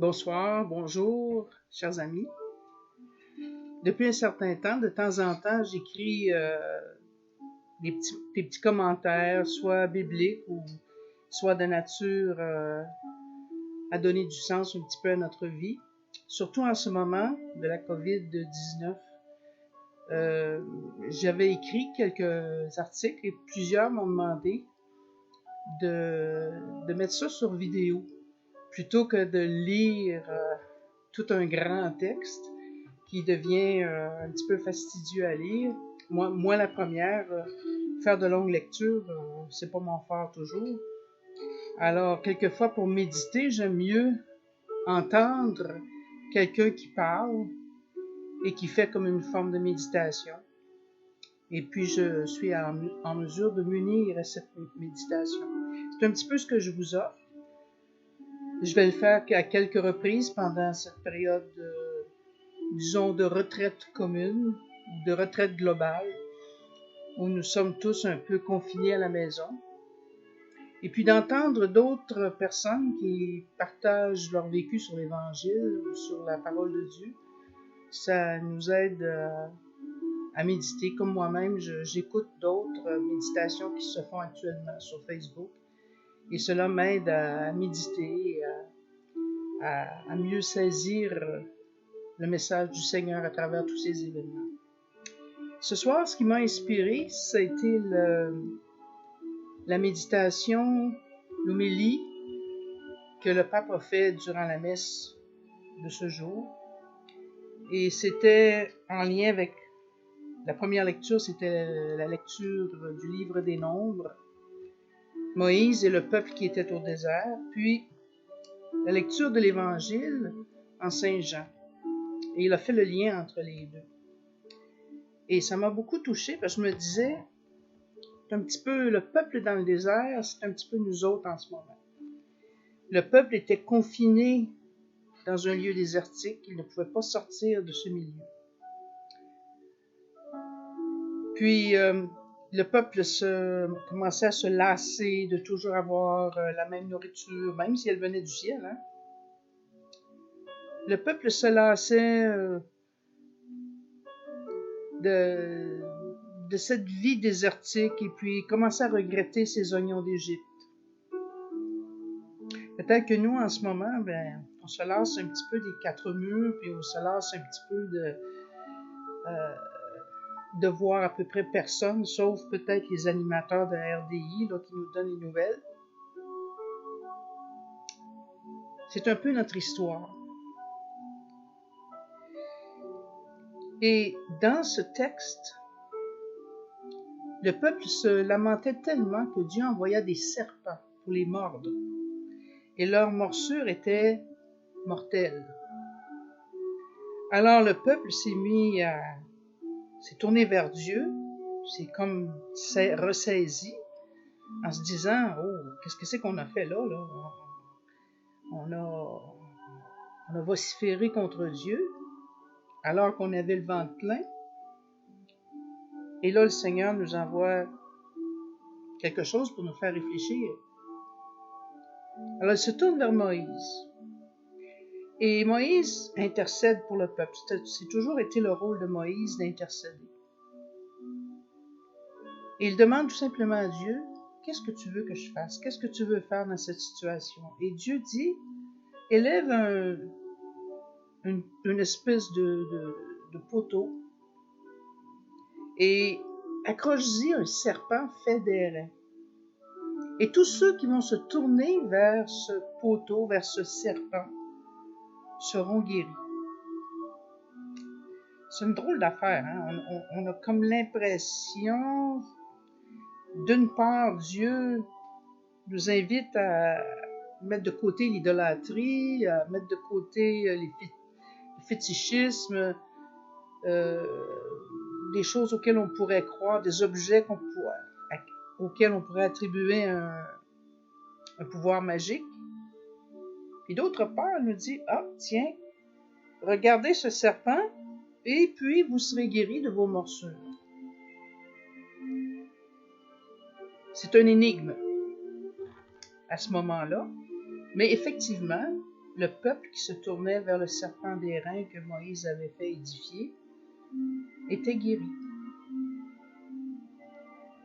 Bonsoir, bonjour, chers amis. Depuis un certain temps, de temps en temps, j'écris des petits commentaires, soit bibliques ou soit de nature à donner du sens un petit peu à notre vie. Surtout en ce moment de la COVID-19, j'avais écrit quelques articles et plusieurs m'ont demandé de mettre ça sur vidéo plutôt que de lire tout un grand texte qui devient un petit peu fastidieux à lire. Moi la première, faire de longues lectures, c'est pas mon fort toujours. Alors, quelquefois, pour méditer, j'aime mieux entendre quelqu'un qui parle et qui fait comme une forme de méditation. Et puis, je suis en mesure de m'unir à cette méditation. C'est un petit peu ce que je vous offre. Je vais le faire à quelques reprises pendant cette période disons, de retraite commune, de retraite globale, où nous sommes tous un peu confinés à la maison. Et puis d'entendre d'autres personnes qui partagent leur vécu sur l'Évangile ou sur la parole de Dieu, ça nous aide à méditer. Comme moi-même, j'écoute d'autres méditations qui se font actuellement sur Facebook. Et cela m'aide à méditer, à mieux saisir le message du Seigneur à travers tous ces événements. Ce soir, ce qui m'a inspiré, ça a été la méditation, l'homélie que le pape a fait durant la messe de ce jour. Et c'était en lien avec la première lecture, c'était la lecture du livre des Nombres, Moïse et le peuple qui était au désert, puis la lecture de l'Évangile en Saint Jean. Et il a fait le lien entre les deux. Et ça m'a beaucoup touchée parce que je me disais, c'est un petit peu le peuple dans le désert, c'est un petit peu nous autres en ce moment. Le peuple était confiné dans un lieu désertique, il ne pouvait pas sortir de ce milieu. Puis le peuple commençait à se lasser de toujours avoir la même nourriture, même si elle venait du ciel. Hein? Le peuple se lassait de cette vie désertique et puis commençait à regretter ses oignons d'Égypte. Peut-être que nous, en ce moment, on se lasse un petit peu des quatre murs, puis on se lasse un petit peu de voir à peu près personne, sauf peut-être les animateurs de la RDI là, qui nous donnent les nouvelles. C'est un peu notre histoire. Et dans ce texte, le peuple se lamentait tellement que Dieu envoya des serpents pour les mordre. Et leur morsure était mortelle. Alors le peuple s'est tourné vers Dieu, s'est comme ressaisi, en se disant, oh, qu'est-ce que c'est qu'on a fait là? On a vociféré contre Dieu, alors qu'on avait le ventre plein. Et là, le Seigneur nous envoie quelque chose pour nous faire réfléchir. Alors, il se tourne vers Moïse. Et Moïse intercède pour le peuple. C'est toujours été le rôle de Moïse d'intercéder. Et il demande tout simplement à Dieu, qu'est-ce que tu veux que je fasse? Qu'est-ce que tu veux faire dans cette situation? Et Dieu dit, élève une espèce de poteau et accroche-y un serpent fait d'airain. Et tous ceux qui vont se tourner vers ce poteau, vers ce serpent, seront guéris. C'est une drôle d'affaire. Hein? On a comme l'impression, d'une part, Dieu nous invite à mettre de côté l'idolâtrie, à mettre de côté les fétichismes, des choses auxquelles on pourrait croire, des objets auxquels on pourrait attribuer un pouvoir magique. Et d'autre part, elle nous dit, ah, tiens, regardez ce serpent, et puis vous serez guéris de vos morsures. C'est une énigme à ce moment-là, mais effectivement, le peuple qui se tournait vers le serpent d'airain que Moïse avait fait édifier était guéri.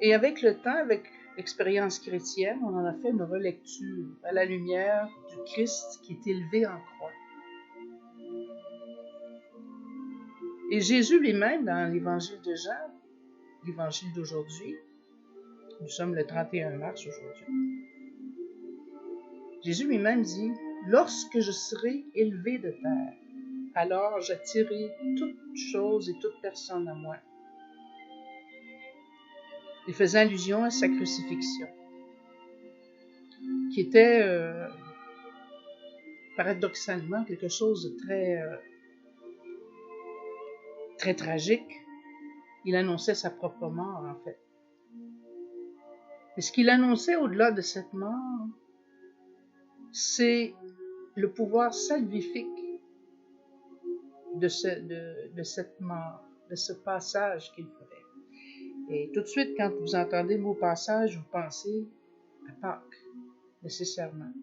Et avec le temps, avec l'expérience chrétienne, on en a fait une relecture à la lumière du Christ qui est élevé en croix. Et Jésus lui-même, dans l'évangile de Jean, l'évangile d'aujourd'hui, nous sommes le 31 mars aujourd'hui, Jésus lui-même dit « Lorsque je serai élevé de terre, alors j'attirerai toute chose et toute personne à moi. » Il faisait allusion à sa crucifixion, qui était paradoxalement quelque chose de très tragique. Il annonçait sa propre mort, en fait. Et ce qu'il annonçait au-delà de cette mort, c'est le pouvoir salvifique de cette mort, de ce passage qu'il ferait. Et tout de suite, quand vous entendez le mot passage, vous pensez à Pâques, nécessairement.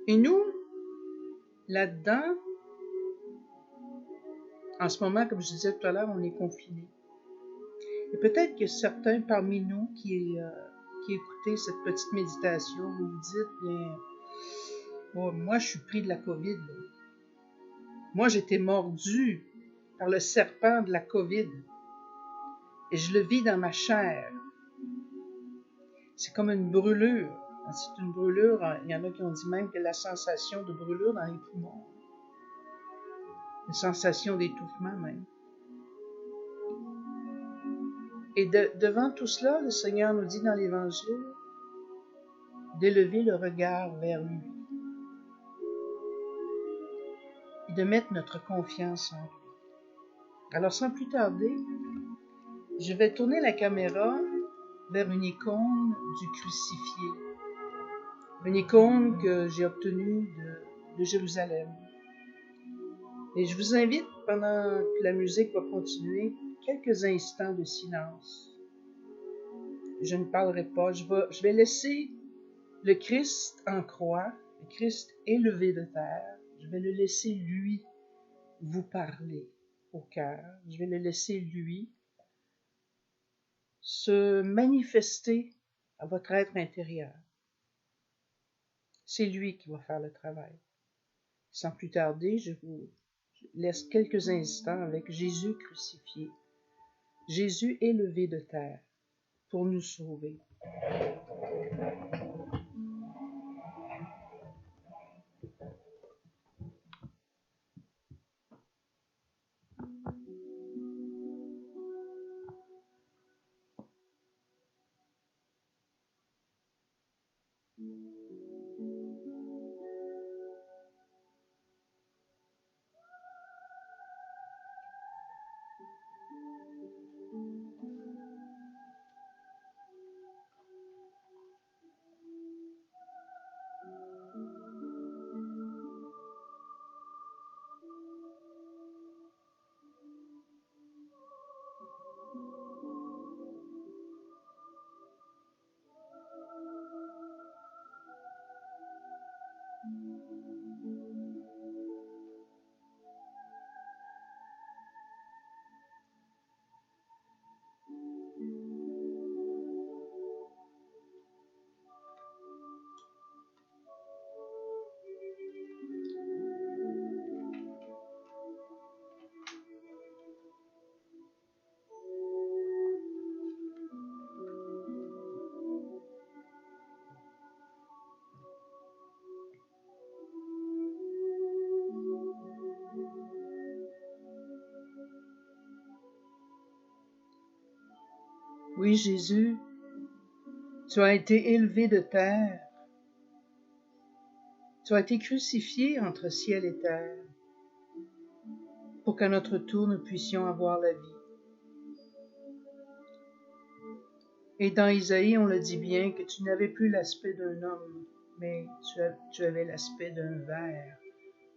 Et nous, là-dedans, en ce moment, comme je disais tout à l'heure, on est confinés. Et peut-être que certains parmi nous qui écoutez cette petite méditation, vous vous dites, bien, oh, moi je suis pris de la COVID. Là. Moi j'étais mordu par le serpent de la COVID. Et je le vis dans ma chair. C'est comme une brûlure. C'est une brûlure, il y en a qui ont dit même que la sensation de brûlure dans les poumons. Une sensation d'étouffement même. Et devant tout cela, le Seigneur nous dit dans l'Évangile d'élever le regard vers lui et de mettre notre confiance en lui. Alors sans plus tarder, je vais tourner la caméra vers une icône du crucifié. Une icône que j'ai obtenue de Jérusalem. Et je vous invite, pendant que la musique va continuer, quelques instants de silence. Je ne parlerai pas, je vais laisser le Christ en croix, le Christ élevé de terre, je vais le laisser lui vous parler au cœur, je vais le laisser lui se manifester à votre être intérieur. C'est lui qui va faire le travail. Sans plus tarder, je vous laisse quelques instants avec Jésus crucifié, Jésus élevé de terre pour nous sauver. Oui, Jésus, tu as été élevé de terre. Tu as été crucifié entre ciel et terre pour qu'à notre tour nous puissions avoir la vie. Et dans Isaïe, on le dit bien que tu n'avais plus l'aspect d'un homme, mais tu avais l'aspect d'un ver,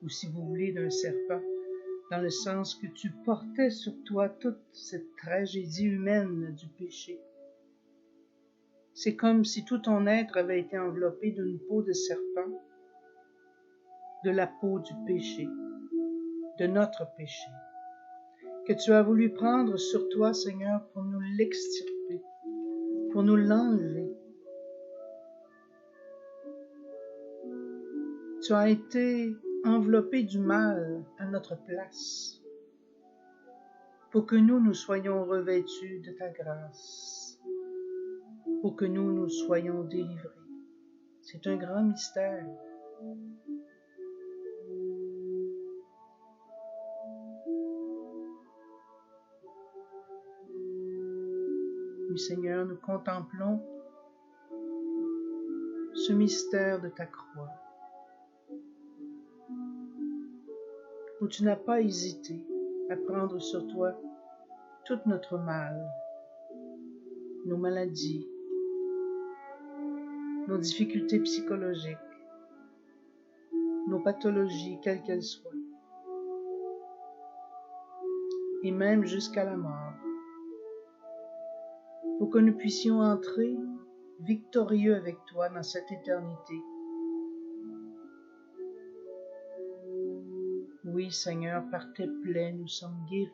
ou si vous voulez, d'un serpent, dans le sens que tu portais sur toi toute cette tragédie humaine du péché. C'est comme si tout ton être avait été enveloppé d'une peau de serpent, de la peau du péché, de notre péché, que tu as voulu prendre sur toi, Seigneur, pour nous l'extirper, pour nous l'enlever. Tu as été enveloppé du mal à notre place, pour que nous soyons revêtus de ta grâce, pour que nous soyons délivrés. C'est un grand mystère. Oui, Seigneur, nous contemplons ce mystère de ta croix, où tu n'as pas hésité à prendre sur toi tout notre mal, nos maladies, nos difficultés psychologiques, nos pathologies, quelles qu'elles soient, et même jusqu'à la mort, pour que nous puissions entrer victorieux avec toi dans cette éternité. Oui, Seigneur, par tes plaies, nous sommes guéris.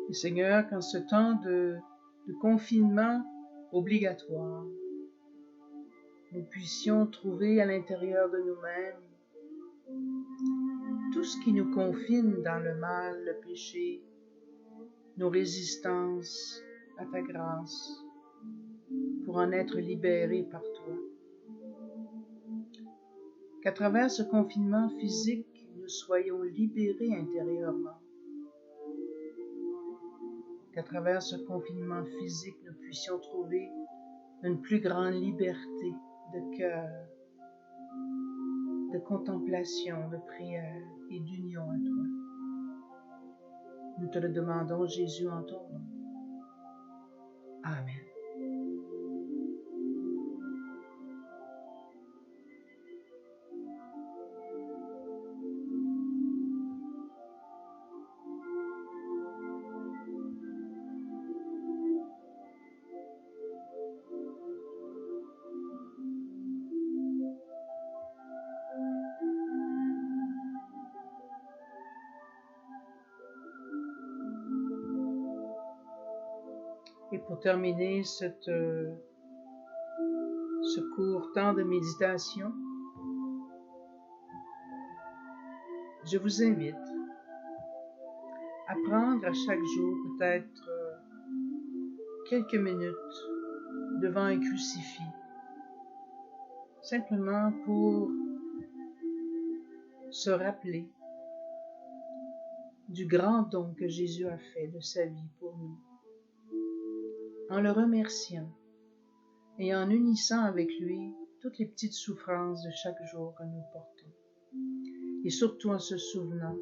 Et Seigneur, qu'en ce temps de confinement obligatoire, nous puissions trouver à l'intérieur de nous-mêmes tout ce qui nous confine dans le mal, le péché, nos résistances à ta grâce, pour en être libérés par toi. Qu'à travers ce confinement physique, nous soyons libérés intérieurement. Qu'à travers ce confinement physique, nous puissions trouver une plus grande liberté de cœur, de contemplation, de prière et d'union à toi. Nous te le demandons, Jésus, en ton nom. Amen. Et pour terminer ce court temps de méditation, je vous invite à prendre à chaque jour peut-être quelques minutes devant un crucifix, simplement pour se rappeler du grand don que Jésus a fait de sa vie pour nous, en le remerciant et en unissant avec lui toutes les petites souffrances de chaque jour que nous portons, et surtout en se souvenant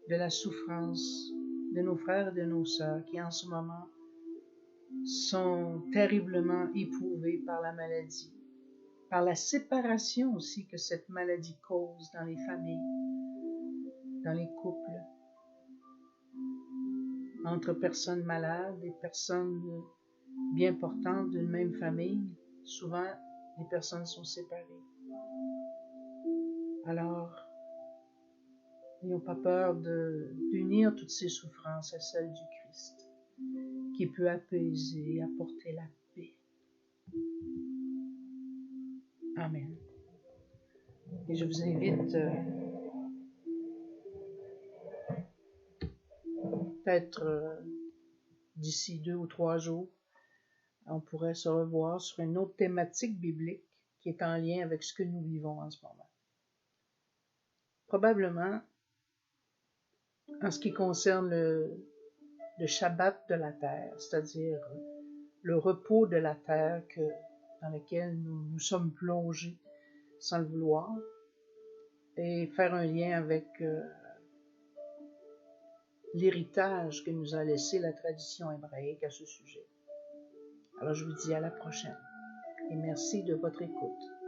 de la souffrance de nos frères et de nos sœurs qui en ce moment sont terriblement éprouvés par la maladie, par la séparation aussi que cette maladie cause dans les familles, dans les couples. entre personnes malades et personnes bien portantes d'une même famille. Souvent, les personnes sont séparées. Alors, n'ayons pas peur d'unir toutes ces souffrances à celles du Christ, qui peut apaiser, apporter la paix. Amen. Et je vous invite peut-être d'ici 2 ou 3 jours, on pourrait se revoir sur une autre thématique biblique qui est en lien avec ce que nous vivons en ce moment. Probablement, en ce qui concerne le Shabbat de la terre, c'est-à-dire le repos de la terre dans lequel nous sommes plongés sans le vouloir, et faire un lien avec l'héritage que nous a laissé la tradition hébraïque à ce sujet. Alors je vous dis à la prochaine et merci de votre écoute.